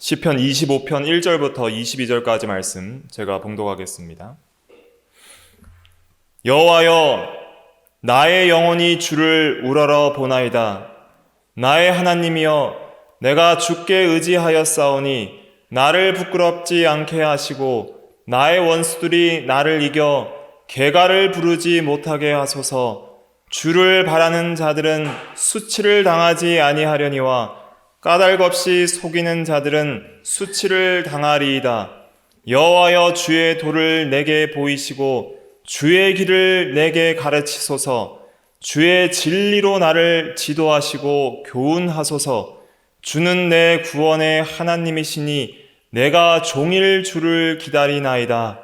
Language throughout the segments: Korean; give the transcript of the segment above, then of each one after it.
시편 25편 1절부터 22절까지 말씀 제가 봉독하겠습니다. 여호와여, 나의 영혼이 주를 우러러 보나이다. 나의 하나님이여, 내가 주께 의지하였사오니 나를 부끄럽지 않게 하시고 나의 원수들이 나를 이겨 개가를 부르지 못하게 하소서. 주를 바라는 자들은 수치를 당하지 아니하려니와 까닭없이 속이는 자들은 수치를 당하리이다. 여호와여, 주의 도를 내게 보이시고 주의 길을 내게 가르치소서. 주의 진리로 나를 지도하시고 교훈하소서. 주는 내 구원의 하나님이시니 내가 종일 주를 기다리나이다.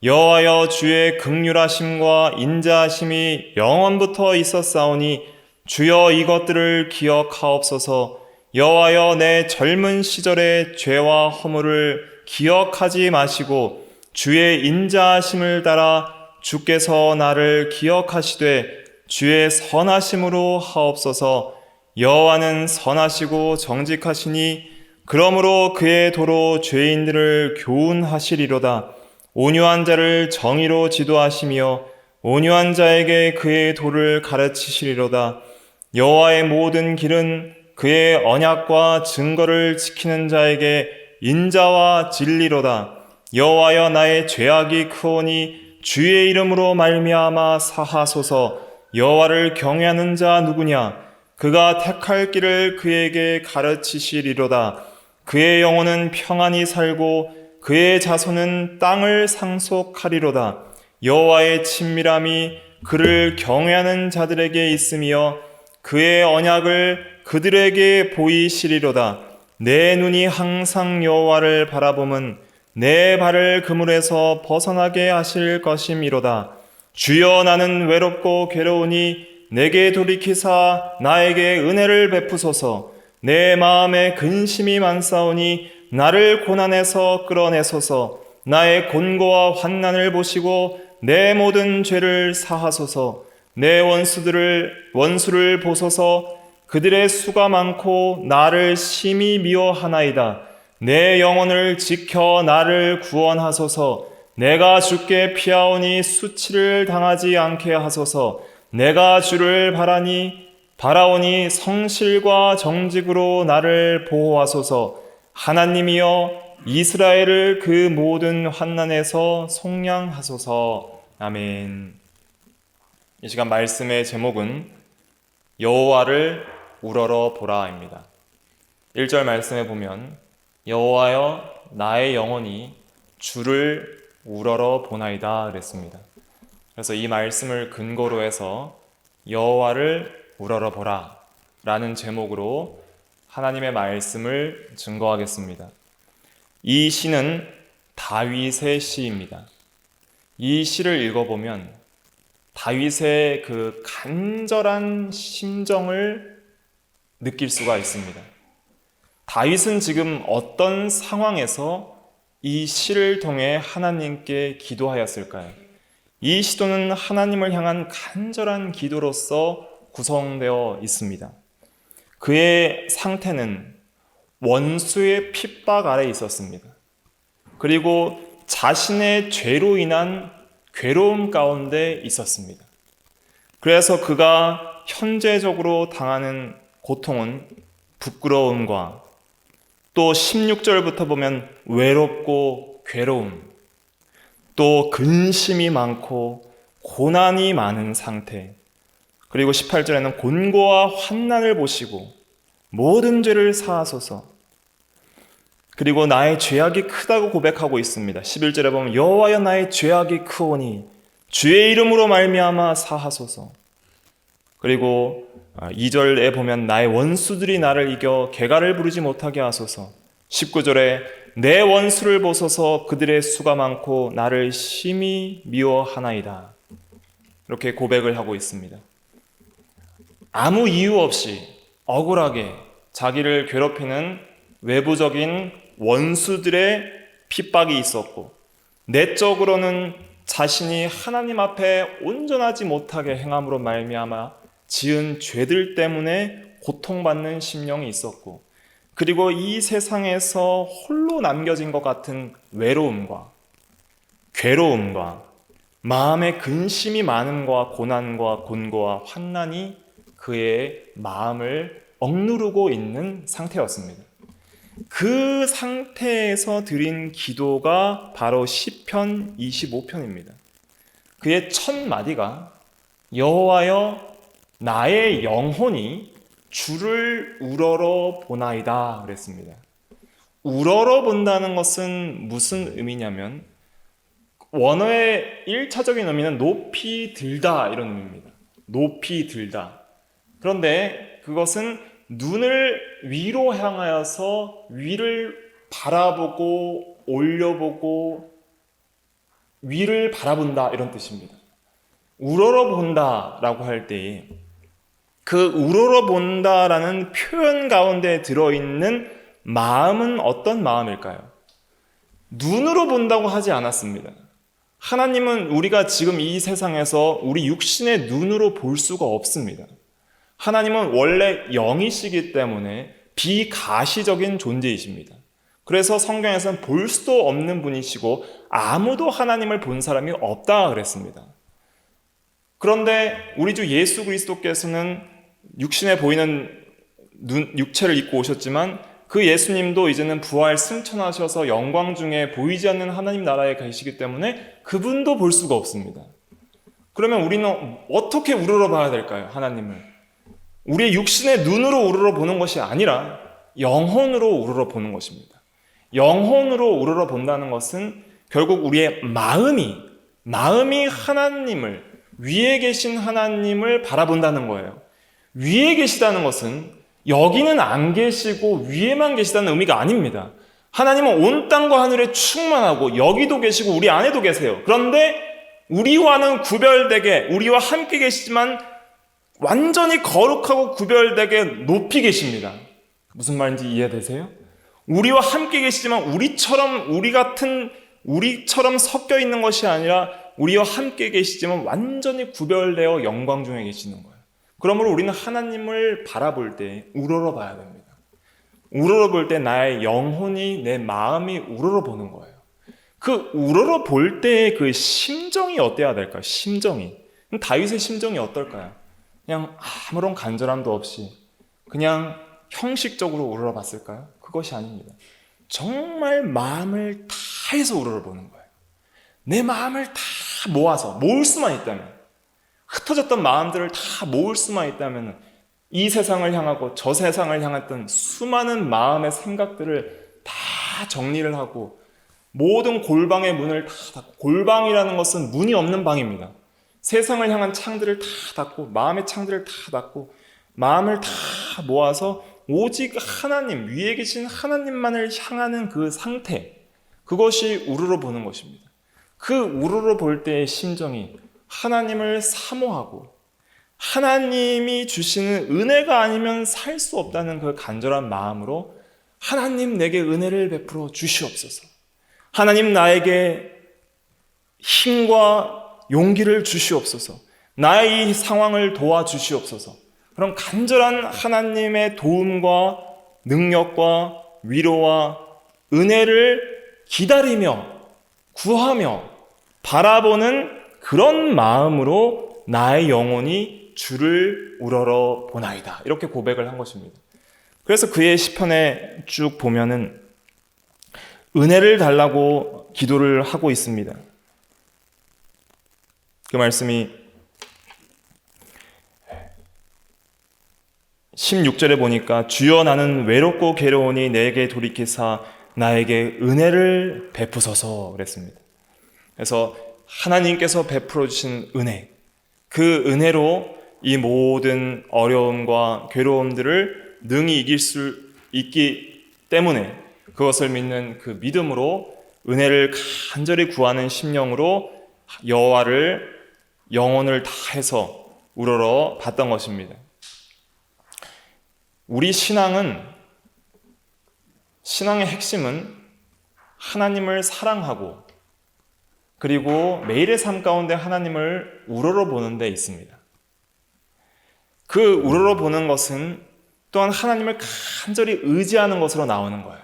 여호와여, 주의 긍휼하심과 인자하심이 영원부터 있었사오니 주여 이것들을 기억하옵소서. 여호와여, 내 젊은 시절의 죄와 허물을 기억하지 마시고 주의 인자하심을 따라 주께서 나를 기억하시되 주의 선하심으로 하옵소서. 여호와는 선하시고 정직하시니 그러므로 그의 도로 죄인들을 교훈하시리로다. 온유한 자를 정의로 지도하시며 온유한 자에게 그의 도를 가르치시리로다. 여호와의 모든 길은 그의 언약과 증거를 지키는 자에게 인자와 진리로다. 여호와여, 나의 죄악이 크오니 주의 이름으로 말미암아 사하소서. 여호와를 경외하는 자 누구냐? 그가 택할 길을 그에게 가르치시리로다. 그의 영혼은 평안히 살고 그의 자손은 땅을 상속하리로다. 여호와의 친밀함이 그를 경외하는 자들에게 있으며 그의 언약을 그들에게 보이시리로다. 내 눈이 항상 여호와를 바라봄은 내 발을 그물에서 벗어나게 하실 것임이로다. 주여, 나는 외롭고 괴로우니 내게 돌이키사 나에게 은혜를 베푸소서. 내 마음에 근심이 많사오니 나를 고난에서 끌어내소서. 나의 곤고와 환난을 보시고 내 모든 죄를 사하소서. 내 원수를 보소서. 그들의 수가 많고 나를 심히 미워하나이다. 내 영혼을 지켜 나를 구원하소서. 내가 주께 피하오니 수치를 당하지 않게 하소서. 내가 주를 바라오니 성실과 정직으로 나를 보호하소서. 하나님이여, 이스라엘을 그 모든 환난에서 속량하소서. 아멘. 이 시간 말씀의 제목은 여호와를 우러러 보라입니다. 1절 말씀에 보면 여호와여, 나의 영혼이 주를 우러러 보나이다 그랬습니다. 그래서 이 말씀을 근거로 해서 여호와를 우러러 보라 라는 제목으로 하나님의 말씀을 증거하겠습니다. 이 시는 다윗의 시입니다. 이 시를 읽어보면 다윗의 그 간절한 심정을 느낄 수가 있습니다. 다윗은 지금 어떤 상황에서 이 시를 통해 하나님께 기도하였을까요? 이 시도는 하나님을 향한 간절한 기도로서 구성되어 있습니다. 그의 상태는 원수의 핍박 아래에 있었습니다. 그리고 자신의 죄로 인한 괴로움 가운데 있었습니다. 그래서 그가 현재적으로 당하는 고통은 부끄러움과 또 16절부터 보면 외롭고 괴로움, 또 근심이 많고 고난이 많은 상태, 그리고 18절에는 곤고와 환난을 보시고 모든 죄를 사하소서. 그리고 나의 죄악이 크다고 고백하고 있습니다. 11절에 보면 여호와여, 나의 죄악이 크오니 주의 이름으로 말미암아 사하소서. 그리고 2절에 보면 나의 원수들이 나를 이겨 개가를 부르지 못하게 하소서. 19절에 내 원수를 보소서. 그들의 수가 많고 나를 심히 미워하나이다. 이렇게 고백을 하고 있습니다. 아무 이유 없이 억울하게 자기를 괴롭히는 외부적인 원수들의 핍박이 있었고, 내적으로는 자신이 하나님 앞에 온전하지 못하게 행함으로 말미암아 지은 죄들 때문에 고통받는 심령이 있었고, 그리고 이 세상에서 홀로 남겨진 것 같은 외로움과 괴로움과 마음의 근심이 많음과 고난과 곤고와 환난이 그의 마음을 억누르고 있는 상태였습니다. 그 상태에서 드린 기도가 바로 시편 25편입니다. 그의 첫 마디가 여호와여 나의 영혼이 주를 우러러 보나이다 그랬습니다. 우러러 본다는 것은 무슨 의미냐면 원어의 1차적인 의미는 높이 들다 이런 의미입니다. 높이 들다. 그런데 그것은 눈을 위로 향하여서 위를 바라보고 올려보고 위를 바라본다 이런 뜻입니다. 우러러 본다라고 할 때에 그 우러러 본다라는 표현 가운데 들어있는 마음은 어떤 마음일까요? 눈으로 본다고 하지 않았습니다. 하나님은 우리가 지금 이 세상에서 우리 육신의 눈으로 볼 수가 없습니다. 하나님은 원래 영이시기 때문에 비가시적인 존재이십니다. 그래서 성경에서는 볼 수도 없는 분이시고 아무도 하나님을 본 사람이 없다 그랬습니다. 그런데 우리 주 예수 그리스도께서는 육신에 보이는 육체를 입고 오셨지만 그 예수님도 이제는 부활 승천하셔서 영광 중에 보이지 않는 하나님 나라에 계시기 때문에 그분도 볼 수가 없습니다. 그러면 우리는 어떻게 우러러 봐야 될까요? 하나님을. 우리의 육신의 눈으로 우러러 보는 것이 아니라 영혼으로 우러러 보는 것입니다. 영혼으로 우러러 본다는 것은 결국 우리의 마음이 하나님을, 위에 계신 하나님을 바라본다는 거예요. 위에 계시다는 것은 여기는 안 계시고 위에만 계시다는 의미가 아닙니다. 하나님은 온 땅과 하늘에 충만하고 여기도 계시고 우리 안에도 계세요. 그런데 우리와는 구별되게 우리와 함께 계시지만 완전히 거룩하고 구별되게 높이 계십니다. 무슨 말인지 이해되세요? 우리와 함께 계시지만 우리처럼 섞여 있는 것이 아니라 우리와 함께 계시지만 완전히 구별되어 영광 중에 계시는 거예요. 그러므로 우리는 하나님을 바라볼 때 우러러 봐야 됩니다. 우러러 볼 때 나의 영혼이, 내 마음이 우러러 보는 거예요. 그 우러러 볼 때의 그 심정이 어때야 될까요? 심정이. 다윗의 심정이 어떨까요? 그냥 아무런 간절함도 없이 그냥 형식적으로 우러러 봤을까요? 그것이 아닙니다. 정말 마음을 다해서 우러러 보는 거예요. 내 마음을 다 모아서, 모을 수만 있다면, 흩어졌던 마음들을 다 모을 수만 있다면 이 세상을 향하고 저 세상을 향했던 수많은 마음의 생각들을 다 정리를 하고 모든 골방의 문을 다 닫고, 골방이라는 것은 문이 없는 방입니다. 세상을 향한 창들을 다 닫고 마음의 창들을 다 닫고 마음을 다 모아서 오직 하나님, 위에 계신 하나님만을 향하는 그 상태, 그것이 우러러 보는 것입니다. 그 우러러 볼 때의 심정이 하나님을 사모하고 하나님이 주시는 은혜가 아니면 살 수 없다는 그 간절한 마음으로 하나님 내게 은혜를 베풀어 주시옵소서. 하나님 나에게 힘과 용기를 주시옵소서. 나의 이 상황을 도와주시옵소서. 그런 간절한 하나님의 도움과 능력과 위로와 은혜를 기다리며 구하며 바라보는 그런 마음으로 나의 영혼이 주를 우러러 보나이다. 이렇게 고백을 한 것입니다. 그래서 그의 시편에 쭉 보면은 은혜를 달라고 기도를 하고 있습니다. 그 말씀이 16절에 보니까 주여 나는 외롭고 괴로우니 내게 돌이키사 나에게 은혜를 베푸소서 그랬습니다. 그래서 하나님께서 베풀어 주신 은혜, 그 은혜로 이 모든 어려움과 괴로움들을 능히 이길 수 있기 때문에 그것을 믿는 그 믿음으로 은혜를 간절히 구하는 심령으로 여호와를 영혼을 다해서 우러러 봤던 것입니다. 우리 신앙의 핵심은 하나님을 사랑하고 그리고 매일의 삶 가운데 하나님을 우러러 보는 데 있습니다. 그 우러러 보는 것은 또한 하나님을 간절히 의지하는 것으로 나오는 거예요.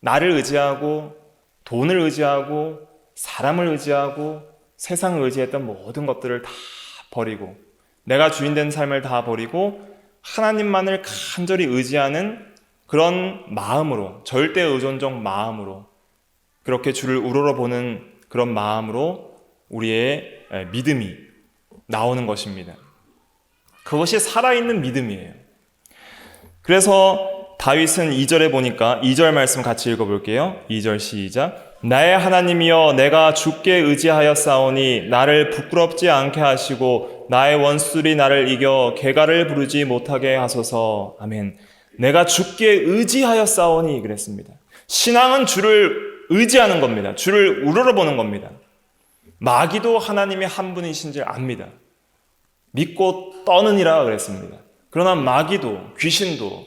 나를 의지하고 돈을 의지하고 사람을 의지하고 세상을 의지했던 모든 것들을 다 버리고 내가 주인된 삶을 다 버리고 하나님만을 간절히 의지하는 그런 마음으로, 절대 의존적 마음으로, 그렇게 주를 우러러보는 그런 마음으로 우리의 믿음이 나오는 것입니다. 그것이 살아있는 믿음이에요. 그래서 다윗은 2절에 보니까 2절 말씀 같이 읽어볼게요. 2절 시작. 나의 하나님이여 내가 주께 의지하였사오니 나를 부끄럽지 않게 하시고 나의 원수들이 나를 이겨 개가를 부르지 못하게 하소서. 아멘. 내가 주께 의지하였사오니 그랬습니다. 신앙은 주를 의지하는 겁니다. 주를 우러러보는 겁니다. 마귀도 하나님이 한 분이신 줄 압니다. 믿고 떠느니라 그랬습니다. 그러나 마귀도 귀신도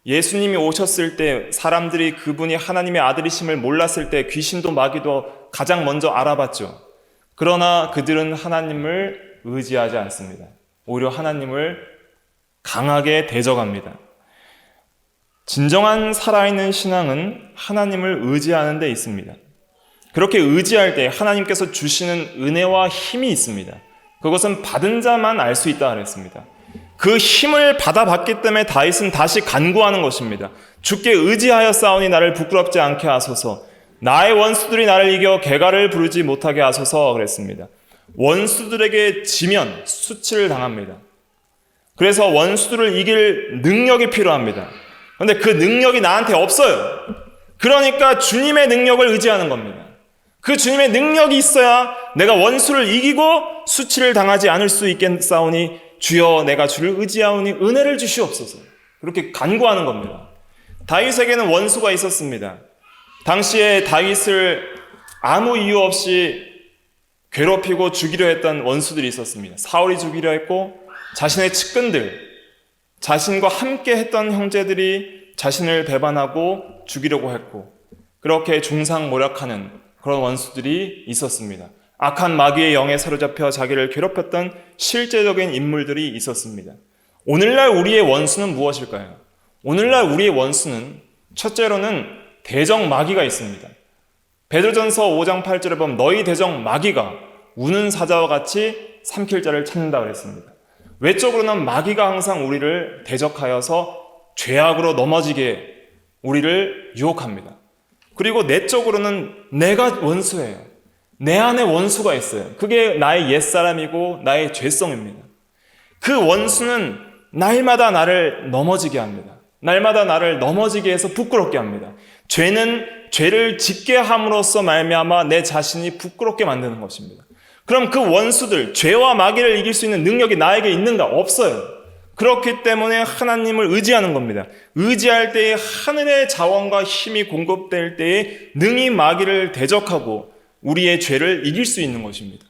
예수님이 오셨을 때 사람들이 그분이 하나님의 아들이심을 몰랐을 때 귀신도 마귀도 가장 먼저 알아봤죠. 그러나 그들은 하나님을 의지하지 않습니다. 오히려 하나님을 강하게 대적합니다. 진정한 살아있는 신앙은 하나님을 의지하는 데 있습니다. 그렇게 의지할 때 하나님께서 주시는 은혜와 힘이 있습니다. 그것은 받은 자만 알 수 있다 그랬습니다. 그 힘을 받아봤기 때문에 다윗은 다시 간구하는 것입니다. 주께 의지하였사오니 나를 부끄럽지 않게 하소서. 나의 원수들이 나를 이겨 개가를 부르지 못하게 하소서 그랬습니다. 원수들에게 지면 수치를 당합니다. 그래서 원수들을 이길 능력이 필요합니다. 그런데 그 능력이 나한테 없어요. 그러니까 주님의 능력을 의지하는 겁니다. 그 주님의 능력이 있어야 내가 원수를 이기고 수치를 당하지 않을 수 있겠사오니 주여 내가 주를 의지하오니 은혜를 주시옵소서. 그렇게 간구하는 겁니다. 다윗에게는 원수가 있었습니다. 당시에 다윗을 아무 이유 없이 괴롭히고 죽이려 했던 원수들이 있었습니다. 사울이 죽이려 했고 자신의 측근들, 자신과 함께 했던 형제들이 자신을 배반하고 죽이려고 했고 그렇게 중상모략하는 그런 원수들이 있었습니다. 악한 마귀의 영에 사로잡혀 자기를 괴롭혔던 실제적인 인물들이 있었습니다. 오늘날 우리의 원수는 무엇일까요? 오늘날 우리의 원수는 첫째로는 대적 마귀가 있습니다. 베드로전서 5장 8절에 보면 너희 대적 마귀가 우는 사자와 같이 삼킬 자를 찾는다 그랬습니다. 외적으로는 마귀가 항상 우리를 대적하여서 죄악으로 넘어지게 우리를 유혹합니다. 그리고 내적으로는 내가 원수예요. 내 안에 원수가 있어요. 그게 나의 옛사람이고 나의 죄성입니다. 그 원수는 날마다 나를 넘어지게 합니다. 날마다 나를 넘어지게 해서 부끄럽게 합니다. 죄는 죄를 짓게 함으로써 말미암아 내 자신이 부끄럽게 만드는 것입니다. 그럼 그 원수들, 죄와 마귀를 이길 수 있는 능력이 나에게 있는가? 없어요. 그렇기 때문에 하나님을 의지하는 겁니다. 의지할 때에 하늘의 자원과 힘이 공급될 때에 능히 마귀를 대적하고 우리의 죄를 이길 수 있는 것입니다.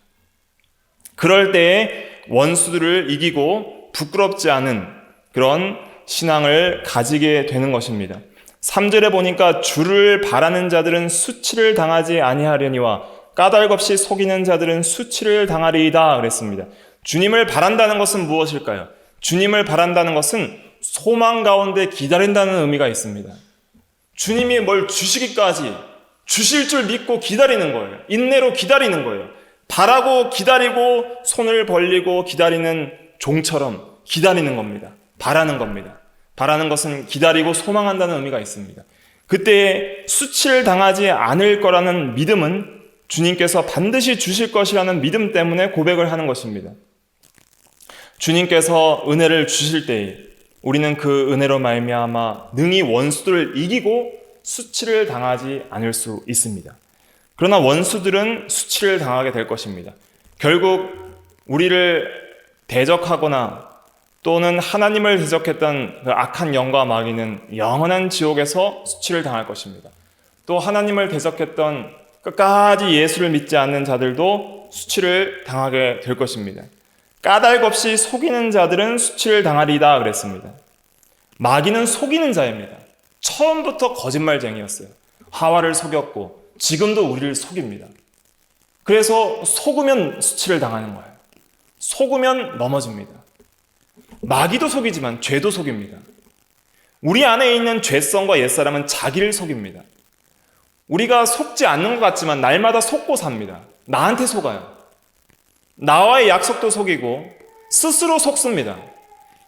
그럴 때에 원수들을 이기고 부끄럽지 않은 그런 신앙을 가지게 되는 것입니다. 3절에 보니까 주를 바라는 자들은 수치를 당하지 아니하려니와 까닭없이 속이는 자들은 수치를 당하리이다 그랬습니다. 주님을 바란다는 것은 무엇일까요? 주님을 바란다는 것은 소망 가운데 기다린다는 의미가 있습니다. 주님이 뭘 주시기까지 주실 줄 믿고 기다리는 거예요. 인내로 기다리는 거예요. 바라고 기다리고 손을 벌리고 기다리는 종처럼 기다리는 겁니다. 바라는 겁니다. 바라는 것은 기다리고 소망한다는 의미가 있습니다. 그때 수치를 당하지 않을 거라는 믿음은 주님께서 반드시 주실 것이라는 믿음 때문에 고백을 하는 것입니다. 주님께서 은혜를 주실 때에 우리는 그 은혜로 말미암아 능히 원수들을 이기고 수치를 당하지 않을 수 있습니다. 그러나 원수들은 수치를 당하게 될 것입니다. 결국 우리를 대적하거나 또는 하나님을 대적했던 그 악한 영과 마귀는 영원한 지옥에서 수치를 당할 것입니다. 또 하나님을 대적했던 끝까지 예수를 믿지 않는 자들도 수치를 당하게 될 것입니다. 까닭 없이 속이는 자들은 수치를 당하리이다 그랬습니다. 마귀는 속이는 자입니다. 처음부터 거짓말쟁이였어요. 하와를 속였고 지금도 우리를 속입니다. 그래서 속으면 수치를 당하는 거예요. 속으면 넘어집니다. 마귀도 속이지만 죄도 속입니다. 우리 안에 있는 죄성과 옛사람은 자기를 속입니다. 우리가 속지 않는 것 같지만 날마다 속고 삽니다. 나한테 속아요. 나와의 약속도 속이고 스스로 속습니다.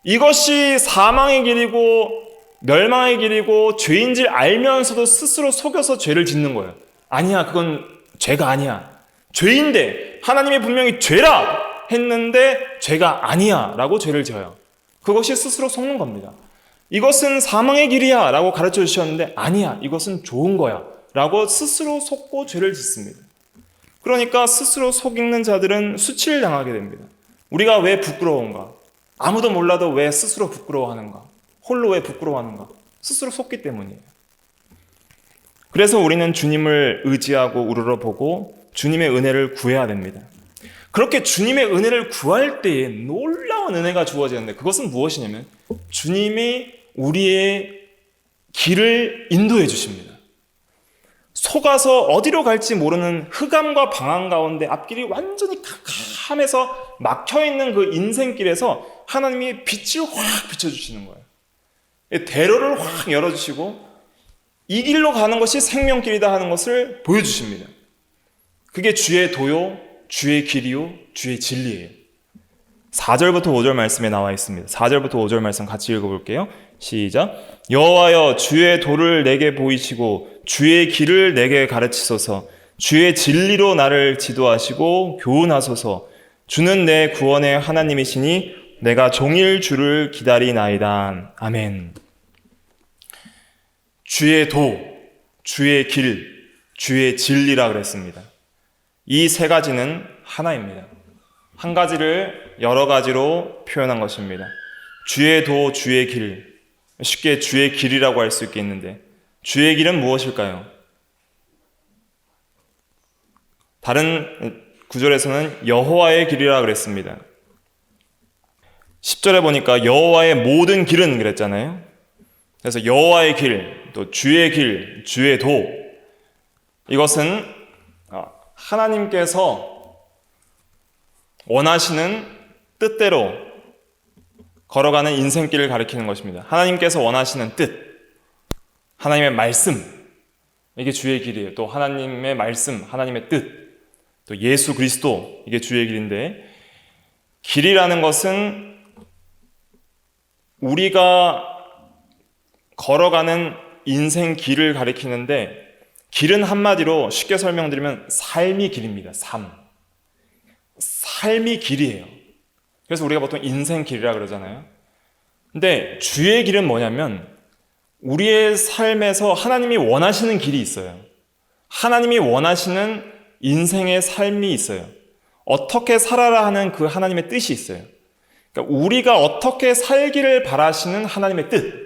이것이 사망의 길이고 멸망의 길이고 죄인 줄 알면서도 스스로 속여서 죄를 짓는 거예요. 아니야, 그건 죄가 아니야. 죄인데 하나님이 분명히 죄라 했는데 죄가 아니야 라고 죄를 지어요. 그것이 스스로 속는 겁니다. 이것은 사망의 길이야 라고 가르쳐 주셨는데 아니야, 이것은 좋은 거야 라고 스스로 속고 죄를 짓습니다. 그러니까 스스로 속이는 자들은 수치를 당하게 됩니다. 우리가 왜 부끄러운가? 아무도 몰라도 왜 스스로 부끄러워하는가? 홀로 왜 부끄러워하는가? 스스로 속기 때문이에요. 그래서 우리는 주님을 의지하고 우러러보고 주님의 은혜를 구해야 됩니다. 그렇게 주님의 은혜를 구할 때에 놀라운 은혜가 주어지는데 그것은 무엇이냐면 주님이 우리의 길을 인도해 주십니다. 속아서 어디로 갈지 모르는 흑암과 방황 가운데 앞길이 완전히 캄캄해서 막혀있는 그 인생길에서 하나님이 빛을 확 비춰주시는 거예요. 대로를 확 열어주시고 이 길로 가는 것이 생명길이다 하는 것을 보여주십니다. 그게 주의 도요, 주의 길이요, 주의 진리예요. 4절부터 5절 말씀에 나와 있습니다. 4절부터 5절 말씀 같이 읽어볼게요. 시작. 여호와여 주의 도를 내게 보이시고 주의 길을 내게 가르치소서. 주의 진리로 나를 지도하시고 교훈하소서. 주는 내 구원의 하나님이시니 내가 종일 주를 기다리나이다. 아멘. 주의 도, 주의 길, 주의 진리라 그랬습니다. 이 세 가지는 하나입니다. 한 가지를 여러 가지로 표현한 것입니다. 주의 도, 주의 길. 쉽게 주의 길이라고 할 수 있겠는데 주의 길은 무엇일까요? 다른 구절에서는 여호와의 길이라 그랬습니다. 10절에 보니까 여호와의 모든 길은 그랬잖아요. 그래서 여호와의 길, 또 주의 길, 주의 도, 이것은 하나님께서 원하시는 뜻대로 걸어가는 인생길을 가리키는 것입니다. 하나님께서 원하시는 뜻, 하나님의 말씀, 이게 주의 길이에요. 또 하나님의 말씀, 하나님의 뜻, 또 예수 그리스도, 이게 주의 길인데, 길이라는 것은 우리가 걸어가는 인생 길을 가리키는데, 길은 한마디로 쉽게 설명드리면 삶이 길입니다. 삶이 길이에요. 그래서 우리가 보통 인생 길이라 그러잖아요. 근데 주의 길은 뭐냐면 우리의 삶에서 하나님이 원하시는 길이 있어요. 하나님이 원하시는 인생의 삶이 있어요. 어떻게 살아라 하는 그 하나님의 뜻이 있어요. 그러니까 우리가 어떻게 살기를 바라시는 하나님의 뜻.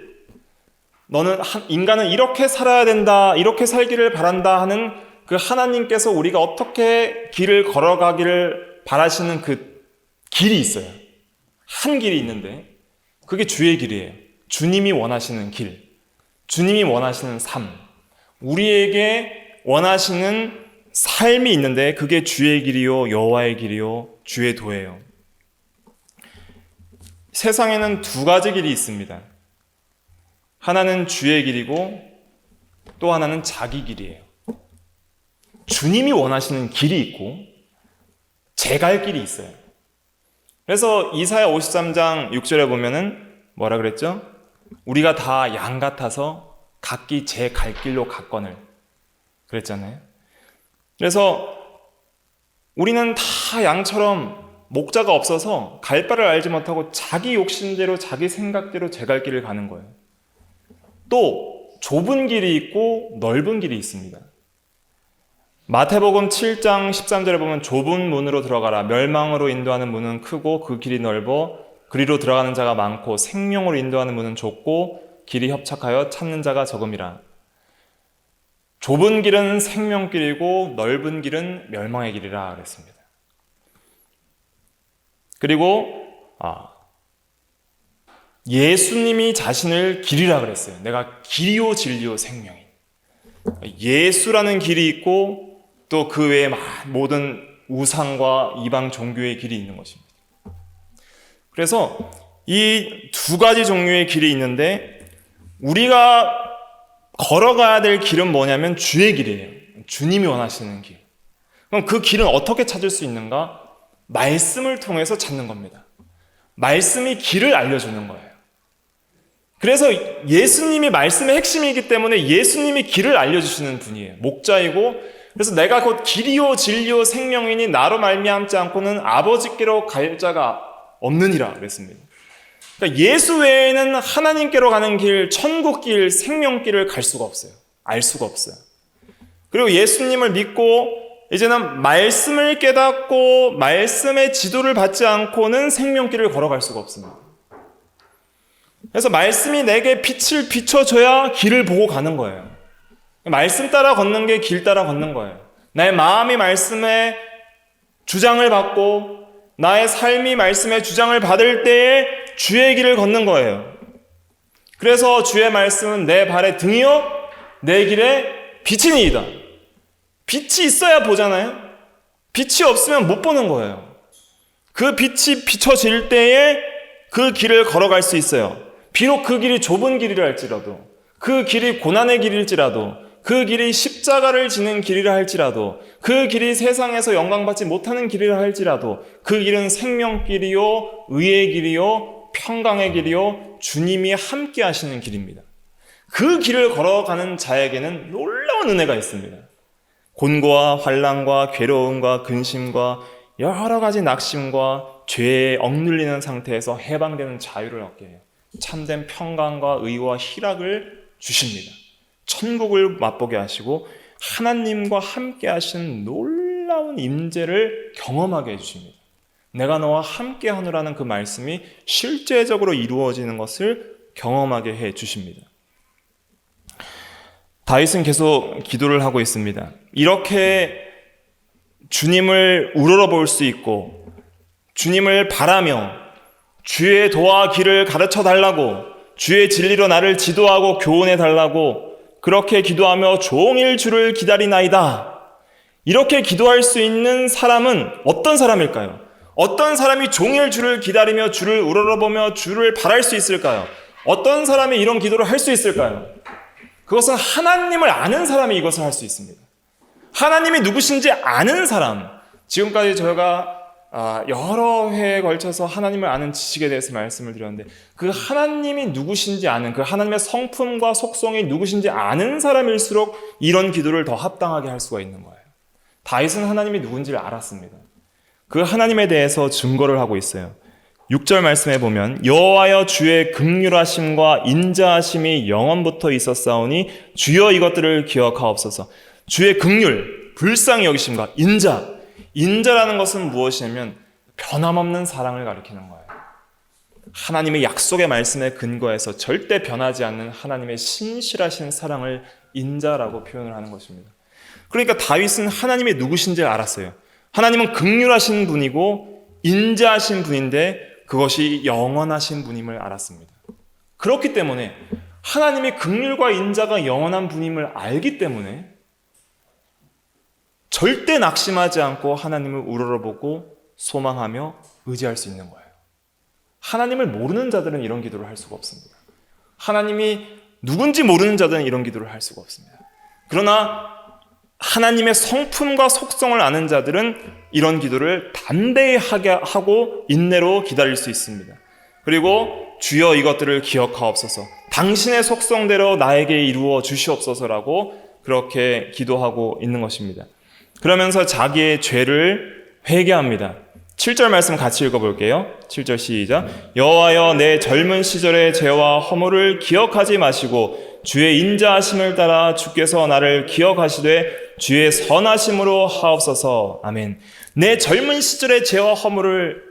인간은 이렇게 살아야 된다, 이렇게 살기를 바란다 하는 그 하나님께서 우리가 어떻게 길을 걸어가기를 바라시는 그 길이 있어요. 한 길이 있는데 그게 주의 길이에요. 주님이 원하시는 길, 주님이 원하시는 삶, 우리에게 원하시는 삶이 있는데 그게 주의 길이요, 여호와의 길이요, 주의 도예요. 세상에는 두 가지 길이 있습니다. 하나는 주의 길이고 또 하나는 자기 길이에요. 주님이 원하시는 길이 있고 제 갈 길이 있어요. 그래서 이사야 53장 6절에 보면은 뭐라 그랬죠? 우리가 다 양 같아서 각기 제 갈 길로 갔거늘 그랬잖아요. 그래서 우리는 다 양처럼 목자가 없어서 갈 바를 알지 못하고 자기 욕심대로 자기 생각대로 제 갈 길을 가는 거예요. 또 좁은 길이 있고 넓은 길이 있습니다. 마태복음 7장 13절에 보면 좁은 문으로 들어가라. 멸망으로 인도하는 문은 크고 그 길이 넓어 그리로 들어가는 자가 많고 생명으로 인도하는 문은 좁고 길이 협착하여 찾는 자가 적음이라. 좁은 길은 생명길이고 넓은 길은 멸망의 길이라 그랬습니다. 그리고 예수님이 자신을 길이라 그랬어요. 내가 길이요 진리요 생명이. 예수라는 길이 있고 또 그 외에 모든 우상과 이방 종교의 길이 있는 것입니다. 그래서 이 두 가지 종류의 길이 있는데 우리가 걸어가야 될 길은 뭐냐면 주의 길이에요. 주님이 원하시는 길. 그럼 그 길은 어떻게 찾을 수 있는가? 말씀을 통해서 찾는 겁니다. 말씀이 길을 알려주는 거예요. 그래서 예수님이 말씀의 핵심이기 때문에 예수님이 길을 알려주시는 분이에요. 목자이고, 그래서 내가 곧 길이요 진리요 생명이니 나로 말미암지 않고는 아버지께로 갈 자가 없느니라 그랬습니다. 그러니까 예수 외에는 하나님께로 가는 길, 천국 길, 생명길을 갈 수가 없어요. 알 수가 없어요. 그리고 예수님을 믿고 이제는 말씀을 깨닫고 말씀의 지도를 받지 않고는 생명길을 걸어갈 수가 없습니다. 그래서 말씀이 내게 빛을 비춰줘야 길을 보고 가는 거예요. 말씀 따라 걷는 게 길 따라 걷는 거예요. 나의 마음이 말씀의 주장을 받고 나의 삶이 말씀의 주장을 받을 때에 주의 길을 걷는 거예요. 그래서 주의 말씀은 내 발의 등이요 내 길의 빛이니이다. 빛이 있어야 보잖아요. 빛이 없으면 못 보는 거예요. 그 빛이 비춰질 때에 그 길을 걸어갈 수 있어요. 비록 그 길이 좁은 길이라 할지라도, 그 길이 고난의 길일지라도, 그 길이 십자가를 지는 길이라 할지라도, 그 길이 세상에서 영광받지 못하는 길이라 할지라도, 그 길은 생명길이요 의의 길이요 평강의 길이요 주님이 함께 하시는 길입니다. 그 길을 걸어가는 자에게는 놀라운 은혜가 있습니다. 곤고와 환난과 괴로움과 근심과 여러 가지 낙심과 죄에 억눌리는 상태에서 해방되는 자유를 얻게 해요. 참된 평강과 의와 희락을 주십니다. 천국을 맛보게 하시고 하나님과 함께 하신 놀라운 임재를 경험하게 해주십니다. 내가 너와 함께 하노라는 그 말씀이 실제적으로 이루어지는 것을 경험하게 해주십니다. 다윗은 계속 기도를 하고 있습니다. 이렇게 주님을 우러러볼 수 있고 주님을 바라며 주의 도와 길을 가르쳐 달라고, 주의 진리로 나를 지도하고 교훈해 달라고 그렇게 기도하며 종일 주를 기다리나이다. 이렇게 기도할 수 있는 사람은 어떤 사람일까요? 어떤 사람이 종일 주를 기다리며 주를 우러러보며 주를 바랄 수 있을까요? 어떤 사람이 이런 기도를 할 수 있을까요? 그것은 하나님을 아는 사람이 이것을 할 수 있습니다. 하나님이 누구신지 아는 사람. 지금까지 저희가 여러 회에 걸쳐서 하나님을 아는 지식에 대해서 말씀을 드렸는데, 그 하나님이 누구신지 아는, 그 하나님의 성품과 속성이 누구신지 아는 사람일수록 이런 기도를 더 합당하게 할 수가 있는 거예요. 다윗은 하나님이 누군지를 알았습니다. 그 하나님에 대해서 증거를 하고 있어요. 6절 말씀에 보면 여호와여 주의 긍휼하심과 인자하심이 영원부터 있었사오니 주여 이것들을 기억하옵소서. 주의 긍휼, 불쌍히 여기심과 인자라는 것은 무엇이냐면 변함없는 사랑을 가리키는 거예요. 하나님의 약속의 말씀에 근거해서 절대 변하지 않는 하나님의 신실하신 사랑을 인자라고 표현을 하는 것입니다. 그러니까 다윗은 하나님이 누구신지를 알았어요. 하나님은 긍휼하신 분이고 인자하신 분인데 그것이 영원하신 분임을 알았습니다. 그렇기 때문에 하나님의 긍휼과 인자가 영원한 분임을 알기 때문에 절대 낙심하지 않고 하나님을 우러러보고 소망하며 의지할 수 있는 거예요. 하나님을 모르는 자들은 이런 기도를 할 수가 없습니다. 하나님이 누군지 모르는 자들은 이런 기도를 할 수가 없습니다. 그러나 하나님의 성품과 속성을 아는 자들은 이런 기도를 담대히 하게 하고 인내로 기다릴 수 있습니다. 그리고 주여 이것들을 기억하옵소서, 당신의 속성대로 나에게 이루어 주시옵소서라고 그렇게 기도하고 있는 것입니다. 그러면서 자기의 죄를 회개합니다. 7절 말씀 같이 읽어볼게요. 7절 시작. 여호와여 내 젊은 시절의 죄와 허물을 기억하지 마시고 주의 인자하심을 따라 주께서 나를 기억하시되 주의 선하심으로 하옵소서. 아멘. 내 젊은 시절의 죄와 허물을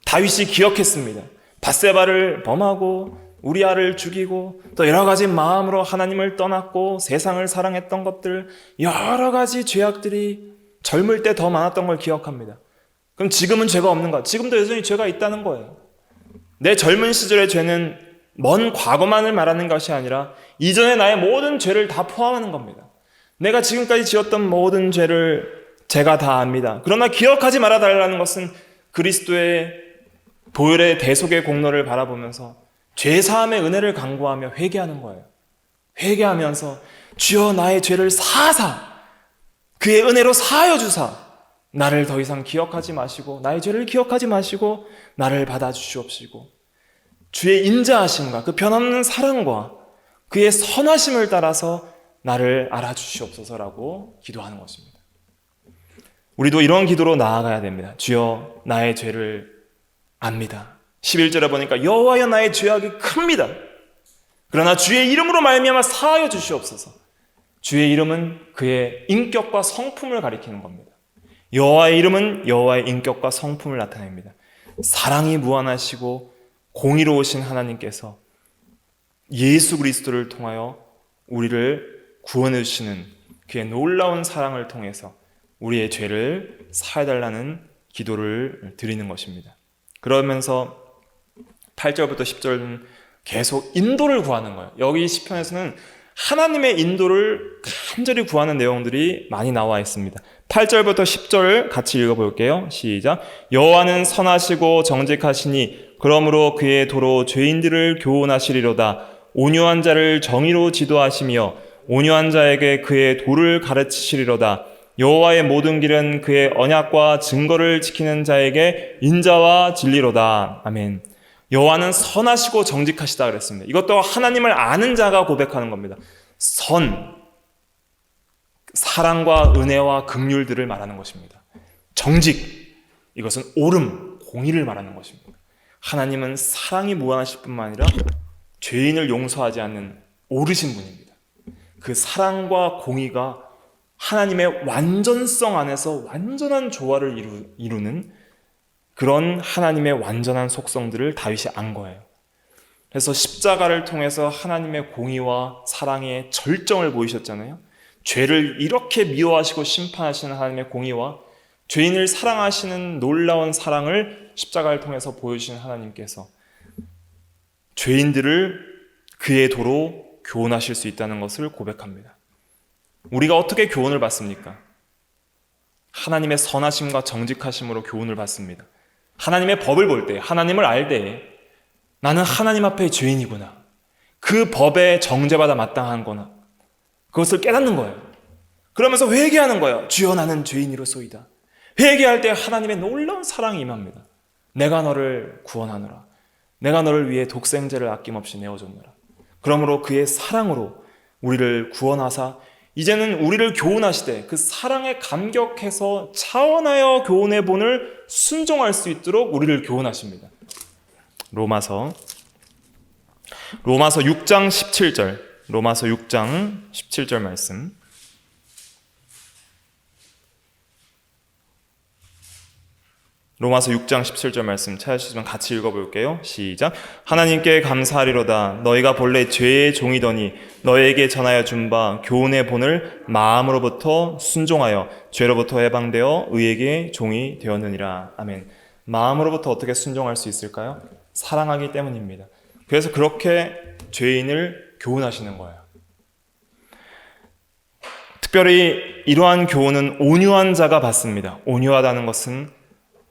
다윗이 기억했습니다. 밧세바를 범하고 우리아를 죽이고 또 여러 가지 마음으로 하나님을 떠났고 세상을 사랑했던 것들, 여러 가지 죄악들이 젊을 때 더 많았던 걸 기억합니다. 그럼 지금은 죄가 없는가? 지금도 여전히 죄가 있다는 거예요. 내 젊은 시절의 죄는 먼 과거만을 말하는 것이 아니라 이전의 나의 모든 죄를 다 포함하는 겁니다. 내가 지금까지 지었던 모든 죄를 제가 다 압니다. 그러나 기억하지 말아달라는 것은 그리스도의 보혈의 대속의 공로를 바라보면서 죄사함의 은혜를 간구하며 회개하는 거예요. 회개하면서 주여 나의 죄를 사하사 그의 은혜로 사하여 주사 나를 더 이상 기억하지 마시고 나의 죄를 기억하지 마시고 나를 받아주시옵시고 주의 인자하심과 그 변함없는 사랑과 그의 선하심을 따라서 나를 알아주시옵소서라고 기도하는 것입니다. 우리도 이런 기도로 나아가야 됩니다. 주여 나의 죄를 압니다. 11절에 보니까 여호와여 나의 죄악이 큽니다. 그러나 주의 이름으로 말미암아 사하여 주시옵소서. 주의 이름은 그의 인격과 성품을 가리키는 겁니다. 여호와의 이름은 여호와의 인격과 성품을 나타냅니다. 사랑이 무한하시고 공의로우신 하나님께서 예수 그리스도를 통하여 우리를 구원해 주시는 그의 놀라운 사랑을 통해서 우리의 죄를 사해달라는 기도를 드리는 것입니다. 그러면서 8절부터 10절은 계속 인도를 구하는 거예요. 여기 시편에서는 하나님의 인도를 간절히 구하는 내용들이 많이 나와 있습니다. 8절부터 10절 같이 읽어볼게요. 시작. 여호와는 선하시고 정직하시니 그러므로 그의 도로 죄인들을 교훈하시리로다. 온유한 자를 정의로 지도하시며 온유한 자에게 그의 도를 가르치시리로다. 여호와의 모든 길은 그의 언약과 증거를 지키는 자에게 인자와 진리로다. 아멘. 여호와는 선하시고 정직하시다 그랬습니다. 이것도 하나님을 아는 자가 고백하는 겁니다. 사랑과 은혜와 긍휼들을 말하는 것입니다. 정직, 이것은 옳음, 공의를 말하는 것입니다. 하나님은 사랑이 무한하실 뿐만 아니라 죄인을 용서하지 않는 옳으신 분입니다. 그 사랑과 공의가 하나님의 완전성 안에서 완전한 조화를 이루는 그런 하나님의 완전한 속성들을 다윗이 안 거예요. 그래서 십자가를 통해서 하나님의 공의와 사랑의 절정을 보이셨잖아요. 죄를 이렇게 미워하시고 심판하시는 하나님의 공의와 죄인을 사랑하시는 놀라운 사랑을 십자가를 통해서 보여주신 하나님께서 죄인들을 그의 도로 교훈하실 수 있다는 것을 고백합니다. 우리가 어떻게 교훈을 받습니까? 하나님의 선하심과 정직하심으로 교훈을 받습니다. 하나님의 법을 볼 때, 하나님을 알 때 나는 하나님 앞에 죄인이구나. 그 법에 정죄받아 마땅한 거나 그것을 깨닫는 거예요. 그러면서 회개하는 거예요. 주여 나는 죄인이로소이다. 회개할 때 하나님의 놀라운 사랑이 임합니다. 내가 너를 구원하노라. 내가 너를 위해 독생자를 아낌없이 내어줬노라. 그러므로 그의 사랑으로 우리를 구원하사 이제는 우리를 교훈하시되 그 사랑에 감격해서 차원하여 교훈의 본을 순종할 수 있도록 우리를 교훈하십니다. 로마서 6장 17절 로마서 6장 17절 말씀 로마서 6장 17절 말씀 찾으시면 같이 읽어볼게요. 시작. 하나님께 감사하리로다. 너희가 본래 죄의 종이더니 너희에게 전하여 준 바 교훈의 본을 마음으로부터 순종하여 죄로부터 해방되어 의에게 종이 되었느니라. 아멘. 마음으로부터 어떻게 순종할 수 있을까요? 사랑하기 때문입니다. 그래서 그렇게 죄인을 교훈하시는 거예요. 특별히 이러한 교훈은 온유한 자가 받습니다. 온유하다는 것은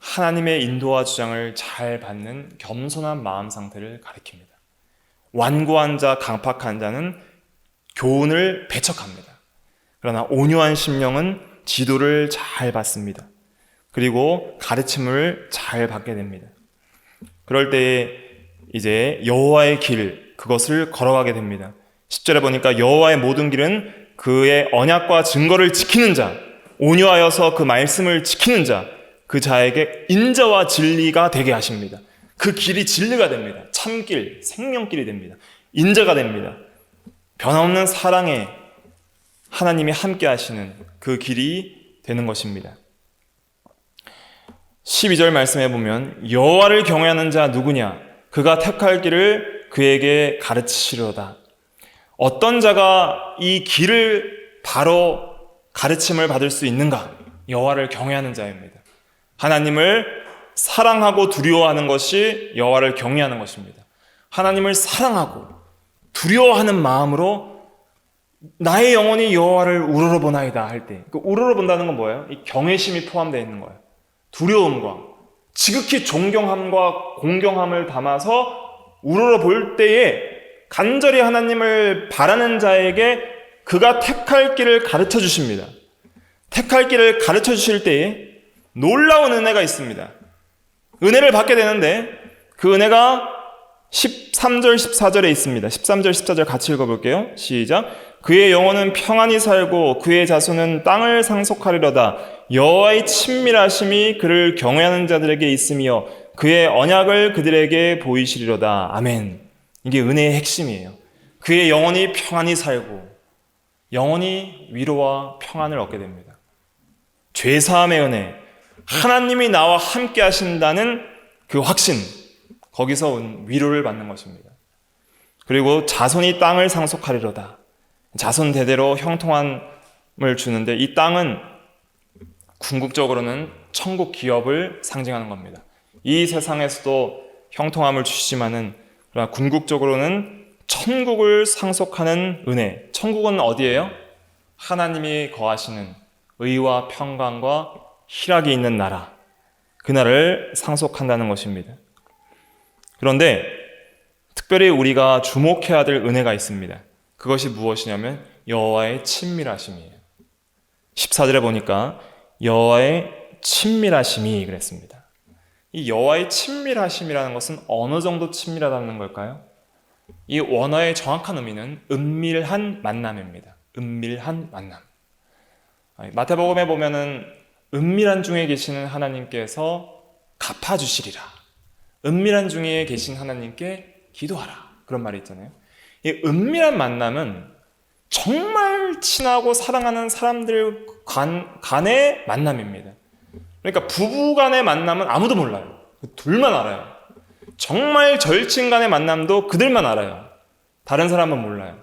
하나님의 인도와 주장을 잘 받는 겸손한 마음 상태를 가리킵니다. 완고한 자, 강팍한 자는 교훈을 배척합니다. 그러나 온유한 심령은 지도를 잘 받습니다. 그리고 가르침을 잘 받게 됩니다. 그럴 때에 이제 여호와의 길, 그것을 걸어가게 됩니다. 10절에 보니까 여호와의 모든 길은 그의 언약과 증거를 지키는 자, 온유하여서 그 말씀을 지키는 자, 그 자에게 인자와 진리가 되게 하십니다. 그 길이 진리가 됩니다. 참길, 생명길이 됩니다. 인자가 됩니다. 변함없는 사랑에 하나님이 함께 하시는 그 길이 되는 것입니다. 12절 말씀해 보면 여호와를 경외하는 자 누구냐? 그가 택할 길을 그에게 가르치시려다. 어떤 자가 이 길을 바로 가르침을 받을 수 있는가? 여호와를 경외하는 자입니다. 하나님을 사랑하고 두려워하는 것이 여호와를 경외하는 것입니다. 하나님을 사랑하고 두려워하는 마음으로 나의 영혼이 여호와를 우러러보나이다 할 때, 그 우러러본다는 건 뭐예요? 이 경외심이 포함되어 있는 거예요. 두려움과 지극히 존경함과 공경함을 담아서 우러러 볼 때에 간절히 하나님을 바라는 자에게 그가 택할 길을 가르쳐 주십니다. 택할 길을 가르쳐 주실 때에 놀라운 은혜가 있습니다. 은혜를 받게 되는데 그 은혜가 13절 14절에 있습니다. 13절 14절 같이 읽어볼게요. 시작. 그의 영혼은 평안히 살고 그의 자손은 땅을 상속하리로다. 여호와의 친밀하심이 그를 경외하는 자들에게 있으며 그의 언약을 그들에게 보이시리로다. 아멘. 이게 은혜의 핵심이에요. 그의 영혼이 평안히 살고 영혼이 위로와 평안을 얻게 됩니다. 죄사함의 은혜, 하나님이 나와 함께 하신다는 그 확신, 거기서 온 위로를 받는 것입니다. 그리고 자손이 땅을 상속하리로다. 자손 대대로 형통함을 주는데 이 땅은 궁극적으로는 천국 기업을 상징하는 겁니다. 이 세상에서도 형통함을 주시지만은 그러나 궁극적으로는 천국을 상속하는 은혜. 천국은 어디예요? 하나님이 거하시는 의와 평강과 희락이 있는 나라. 그 나라를 상속한다는 것입니다. 그런데 특별히 우리가 주목해야 될 은혜가 있습니다. 그것이 무엇이냐면 여호와의 친밀하심이에요. 14절에 보니까 여호와의 친밀하심이 그랬습니다. 이 여호와의 친밀하심이라는 것은 어느 정도 친밀하다는 걸까요? 이 원어의 정확한 의미는 은밀한 만남입니다. 은밀한 만남. 마태복음에 보면은 은밀한 중에 계시는 하나님께서 갚아주시리라. 은밀한 중에 계신 하나님께 기도하라. 그런 말이 있잖아요. 이 은밀한 만남은 정말 친하고 사랑하는 사람들 간의 만남입니다. 그러니까 부부 간의 만남은 아무도 몰라요. 둘만 알아요. 정말 절친 간의 만남도 그들만 알아요. 다른 사람은 몰라요.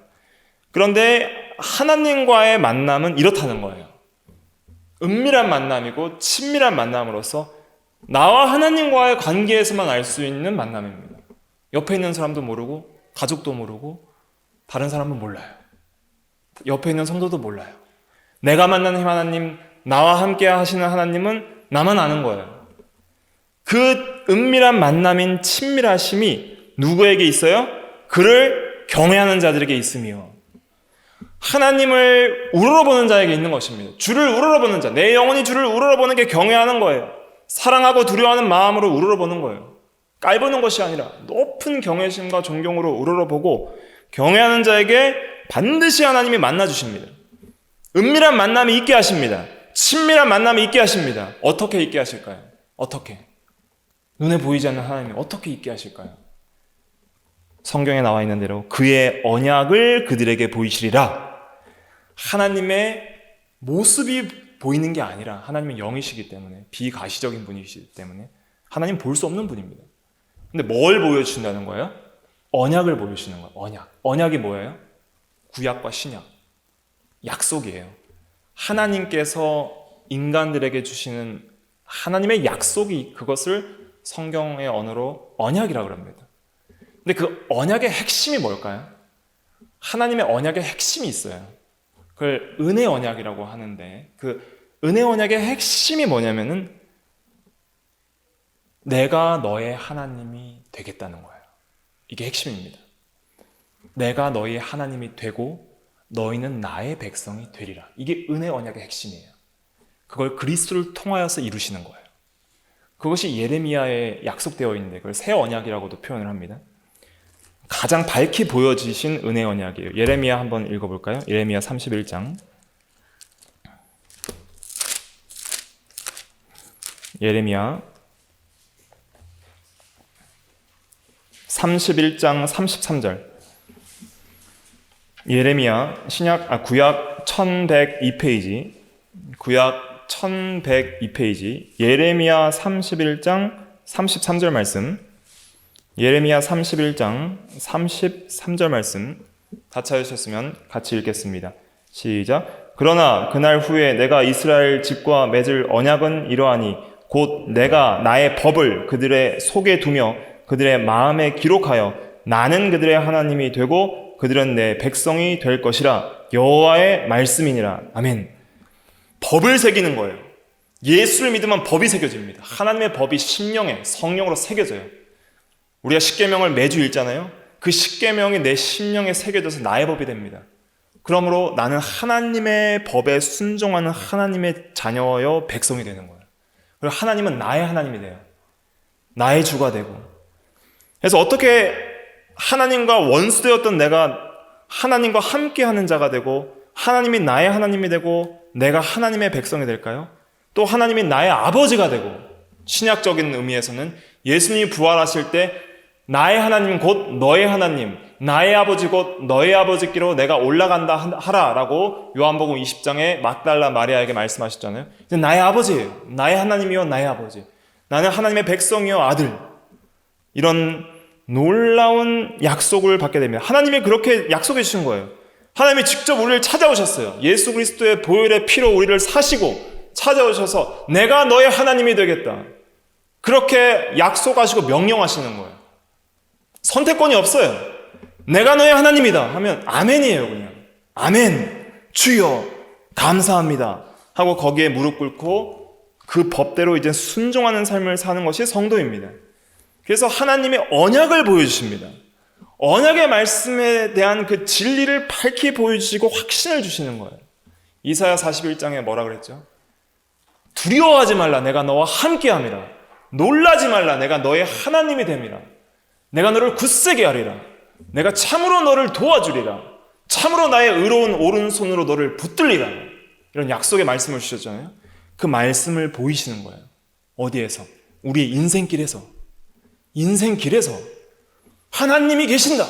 그런데 하나님과의 만남은 이렇다는 거예요. 은밀한 만남이고 친밀한 만남으로서 나와 하나님과의 관계에서만 알 수 있는 만남입니다. 옆에 있는 사람도 모르고 가족도 모르고 다른 사람은 몰라요. 옆에 있는 성도도 몰라요. 내가 만나는 하나님, 나와 함께 하시는 하나님은 나만 아는 거예요. 그 은밀한 만남인 친밀하심이 누구에게 있어요? 그를 경외하는 자들에게 있으며 하나님을 우러러보는 자에게 있는 것입니다. 주를 우러러보는 자, 내 영혼이 주를 우러러보는 게 경외하는 거예요. 사랑하고 두려워하는 마음으로 우러러보는 거예요. 깔보는 것이 아니라 높은 경외심과 존경으로 우러러보고 경외하는 자에게 반드시 하나님이 만나주십니다. 은밀한 만남이 있게 하십니다. 친밀한 만남이 있게 하십니다. 어떻게 있게 하실까요? 어떻게? 눈에 보이지 않는 하나님이 어떻게 있게 하실까요? 성경에 나와 있는 대로 그의 언약을 그들에게 보이시리라. 하나님의 모습이 보이는 게 아니라 하나님은 영이시기 때문에 비가시적인 분이시기 때문에 하나님 볼 수 없는 분입니다. 근데 뭘 보여주신다는 거예요? 언약을 보여주시는 거예요. 언약. 언약이 뭐예요? 구약과 신약. 약속이에요. 하나님께서 인간들에게 주시는 하나님의 약속이 그것을 성경의 언어로 언약이라고 합니다. 근데 그 언약의 핵심이 뭘까요? 하나님의 언약의 핵심이 있어요. 그걸 은혜 언약이라고 하는데 그 은혜 언약의 핵심이 뭐냐면은 내가 너의 하나님이 되겠다는 거예요. 이게 핵심입니다. 내가 너희 하나님이 되고 너희는 나의 백성이 되리라. 이게 은혜 언약의 핵심이에요. 그걸 그리스도를 통하여서 이루시는 거예요. 그것이 예레미야에 약속되어 있는데 그걸 새 언약이라고도 표현을 합니다. 가장 밝히 보여지신 은혜 언약이에요. 예레미야 한번 읽어볼까요? 예레미야 31장. 예레미야 31장 33절. 예레미야 구약 1102페이지. 구약 1102페이지. 예레미야 31장 33절 말씀. 예레미야 31장 33절 말씀 다 찾으셨으면 같이 읽겠습니다. 시작. 그러나 그날 후에 내가 이스라엘 집과 맺을 언약은 이러하니 곧 내가 나의 법을 그들의 속에 두며 그들의 마음에 기록하여 나는 그들의 하나님이 되고 그들은 내 백성이 될 것이라. 여호와의 말씀이니라. 아멘. 법을 새기는 거예요. 예수를 믿으면 법이 새겨집니다. 하나님의 법이 심령에 성령으로 새겨져요. 우리가 십계명을 매주 읽잖아요. 그 십계명이 내 심령에 새겨져서 나의 법이 됩니다. 그러므로 나는 하나님의 법에 순종하는 하나님의 자녀여 백성이 되는 거예요. 그리고 하나님은 나의 하나님이 돼요. 나의 주가 되고. 그래서 어떻게 하나님과 원수되었던 내가 하나님과 함께하는 자가 되고 하나님이 나의 하나님이 되고 내가 하나님의 백성이 될까요? 또 하나님이 나의 아버지가 되고 신약적인 의미에서는 예수님이 부활하실 때 나의 하나님 곧 너의 하나님, 나의 아버지 곧 너의 아버지께로 내가 올라간다 하라라고 요한복음 20장에 막달라 마리아에게 말씀하셨잖아요. 나의 아버지예요. 나의 하나님이요 나의 아버지. 나는 하나님의 백성이요 아들. 이런 놀라운 약속을 받게 됩니다. 하나님이 그렇게 약속해 주신 거예요. 하나님이 직접 우리를 찾아오셨어요. 예수 그리스도의 보혈의 피로 우리를 사시고 찾아오셔서 내가 너의 하나님이 되겠다. 그렇게 약속하시고 명령하시는 거예요. 선택권이 없어요. 내가 너의 하나님이다 하면 아멘이에요. 그냥 아멘 주여 감사합니다 하고 거기에 무릎 꿇고 그 법대로 이제 순종하는 삶을 사는 것이 성도입니다. 그래서 하나님의 언약을 보여주십니다. 언약의 말씀에 대한 그 진리를 밝히 보여주시고 확신을 주시는 거예요. 이사야 41장에 뭐라 그랬죠? 두려워하지 말라 내가 너와 함께함이라. 놀라지 말라 내가 너의 하나님이 됨이라. 내가 너를 굳세게 하리라. 내가 참으로 너를 도와주리라. 참으로 나의 의로운 오른손으로 너를 붙들리라. 이런 약속의 말씀을 주셨잖아요. 그 말씀을 보이시는 거예요. 어디에서? 우리의 인생길에서. 인생길에서 하나님이 계신다.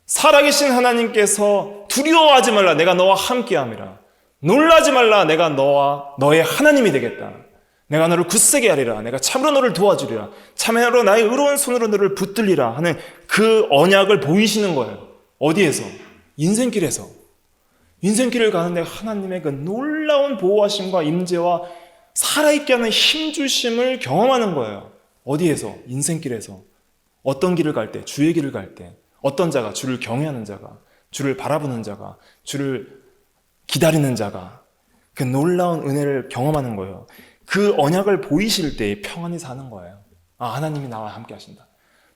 살아계신 하나님께서 두려워하지 말라 내가 너와 함께함이라. 놀라지 말라 내가 너와 너의 하나님이 되겠다. 내가 너를 굳세게 하리라. 내가 참으로 너를 도와주리라. 참으로 나의 의로운 손으로 너를 붙들리라 하는 그 언약을 보이시는 거예요. 어디에서? 인생길에서. 인생길을 가는데 하나님의 그 놀라운 보호하심과 임재와 살아있게 하는 힘주심을 경험하는 거예요. 어디에서? 인생길에서. 어떤 길을 갈 때? 주의 길을 갈 때. 어떤 자가? 주를 경외하는 자가, 주를 바라보는 자가, 주를 기다리는 자가 그 놀라운 은혜를 경험하는 거예요. 그 언약을 보이실 때 평안히 사는 거예요. 아, 하나님이 나와 함께 하신다.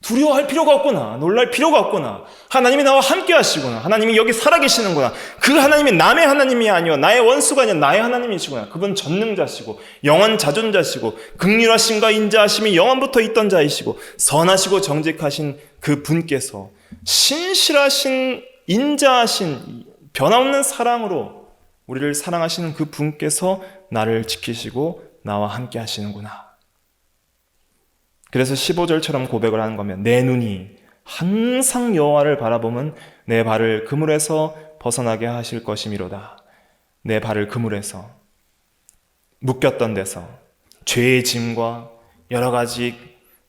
두려워할 필요가 없구나. 놀랄 필요가 없구나. 하나님이 나와 함께 하시구나. 하나님이 여기 살아계시는구나. 그 하나님이 남의 하나님이 아니요 나의 원수가 아니라 나의 하나님이시구나. 그분 전능자시고 영원 자존자시고 긍휼하심과 인자하심이 영원부터 있던 자이시고 선하시고 정직하신 그 분께서 신실하신 인자하신 변함없는 사랑으로 우리를 사랑하시는 그 분께서 나를 지키시고 나와 함께 하시는구나. 그래서 15절처럼 고백을 하는 거면 내 눈이 항상 여호와를 바라보면 내 발을 그물에서 벗어나게 하실 것이미로다. 내 발을 그물에서 묶였던 데서 죄의 짐과 여러 가지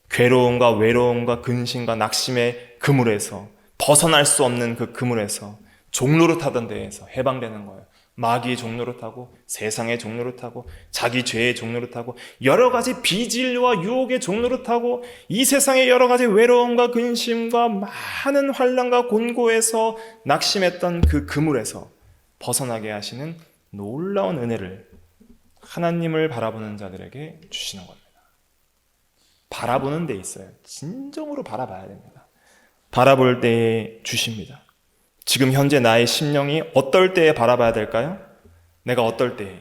괴로움과 외로움과 근심과 낙심의 그물에서 벗어날 수 없는 그 그물에서 종노릇하던 데에서 해방되는 거예요. 마귀의 종노릇하고 세상의 종노릇하고 자기 죄의 종노릇하고 여러 가지 비진리와 유혹의 종노릇하고 이 세상의 여러 가지 외로움과 근심과 많은 환난과 곤고에서 낙심했던 그 그물에서 벗어나게 하시는 놀라운 은혜를 하나님을 바라보는 자들에게 주시는 겁니다. 바라보는 데 있어요. 진정으로 바라봐야 됩니다. 바라볼 때에 주십니다. 지금 현재 나의 심령이 어떨 때에 바라봐야 될까요? 내가 어떨 때에?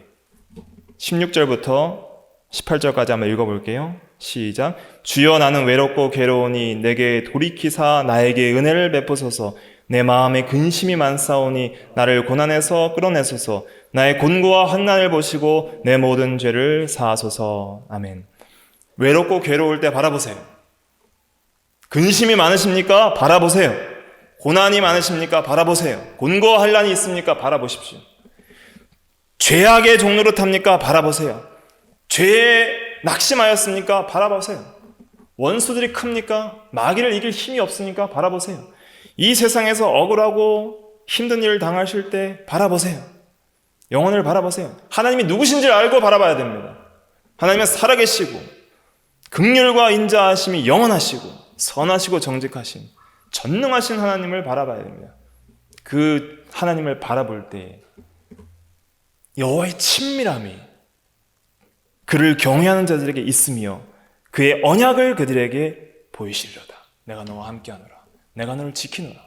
16절부터 18절까지 한번 읽어볼게요. 시작. 주여 나는 외롭고 괴로우니 내게 돌이키사 나에게 은혜를 베푸소서. 내 마음에 근심이 많사오니 나를 고난에서 끌어내소서. 나의 곤고와 환난을 보시고 내 모든 죄를 사하소서. 아멘. 외롭고 괴로울 때 바라보세요. 근심이 많으십니까? 바라보세요. 고난이 많으십니까? 바라보세요. 곤고와 환난이 있습니까? 바라보십시오. 죄악의 종노릇합니까? 바라보세요. 죄에 낙심하였습니까? 바라보세요. 원수들이 큽니까? 마귀를 이길 힘이 없으니까 바라보세요. 이 세상에서 억울하고 힘든 일을 당하실 때 바라보세요. 영혼을 바라보세요. 하나님이 누구신지를 알고 바라봐야 됩니다. 하나님은 살아계시고 긍휼과 인자하심이 영원하시고 선하시고 정직하신 전능하신 하나님을 바라봐야 됩니다. 그 하나님을 바라볼 때 여호와의 친밀함이 그를 경외하는 자들에게 있으며 그의 언약을 그들에게 보이시리로다. 내가 너와 함께하노라. 내가 너를 지키노라.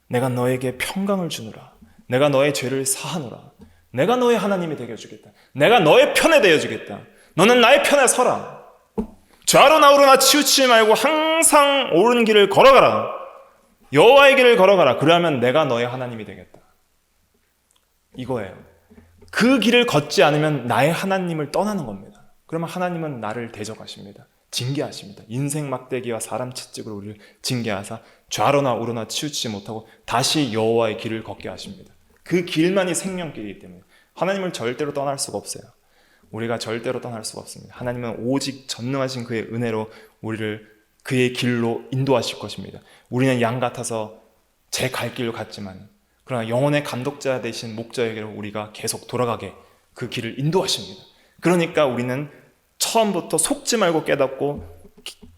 내가 너에게 평강을 주노라. 내가 너의 죄를 사하노라. 내가 너의 하나님이 되어주겠다. 내가 너의 편에 되어주겠다. 너는 나의 편에 서라. 좌로나 우로나 치우치지 말고 항상 옳은 길을 걸어가라. 여호와의 길을 걸어가라. 그러면 내가 너의 하나님이 되겠다. 이거예요. 그 길을 걷지 않으면 나의 하나님을 떠나는 겁니다. 그러면 하나님은 나를 대적하십니다. 징계하십니다. 인생 막대기와 사람 채찍으로 우리를 징계하사 좌로나 우로나 치우치지 못하고 다시 여호와의 길을 걷게 하십니다. 그 길만이 생명길이기 때문에 하나님을 절대로 떠날 수가 없어요. 우리가 절대로 떠날 수가 없습니다. 하나님은 오직 전능하신 그의 은혜로 우리를 그의 길로 인도하실 것입니다. 우리는 양 같아서 제 갈 길로 갔지만 그러나 영혼의 감독자 되신 목자에게로 우리가 계속 돌아가게 그 길을 인도하십니다. 그러니까 우리는 처음부터 속지 말고 깨닫고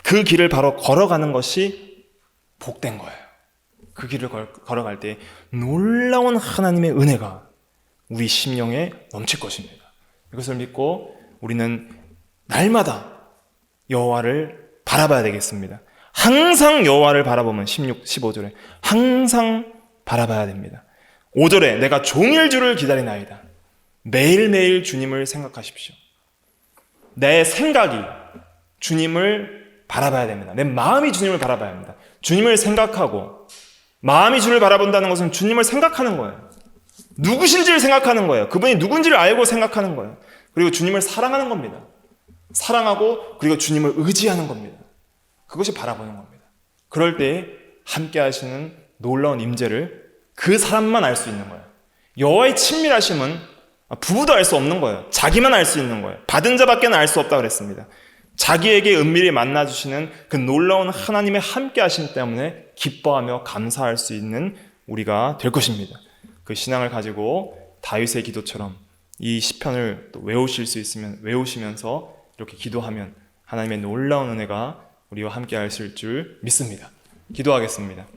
그 길을 바로 걸어가는 것이 복된 거예요. 그 길을 걸어갈 때 놀라운 하나님의 은혜가 우리 심령에 넘칠 것입니다. 이것을 믿고 우리는 날마다 여호와를 바라봐야 되겠습니다. 항상 여호와를 바라보면 16, 15절에 항상 바라봐야 됩니다. 5절에 내가 종일 주를 기다리나이다. 매일매일 주님을 생각하십시오. 내 생각이 주님을 바라봐야 됩니다. 내 마음이 주님을 바라봐야 합니다. 주님을 생각하고 마음이 주를 바라본다는 것은 주님을 생각하는 거예요. 누구신지를 생각하는 거예요. 그분이 누군지를 알고 생각하는 거예요. 그리고 주님을 사랑하는 겁니다. 사랑하고 그리고 주님을 의지하는 겁니다. 그것이 바라보는 겁니다. 그럴 때 함께 하시는 놀라운 임재를 그 사람만 알 수 있는 거예요. 여호와의 친밀하심은 부부도 알 수 없는 거예요. 자기만 알 수 있는 거예요. 받은 자밖에는 알 수 없다고 그랬습니다. 자기에게 은밀히 만나주시는 그 놀라운 하나님의 함께 하심 때문에 기뻐하며 감사할 수 있는 우리가 될 것입니다. 그 신앙을 가지고 다윗의 기도처럼 이 시편을 또 외우실 수 있으면 외우시면서 이렇게 기도하면 하나님의 놀라운 은혜가 우리와 함께 하실 줄 믿습니다. 기도하겠습니다.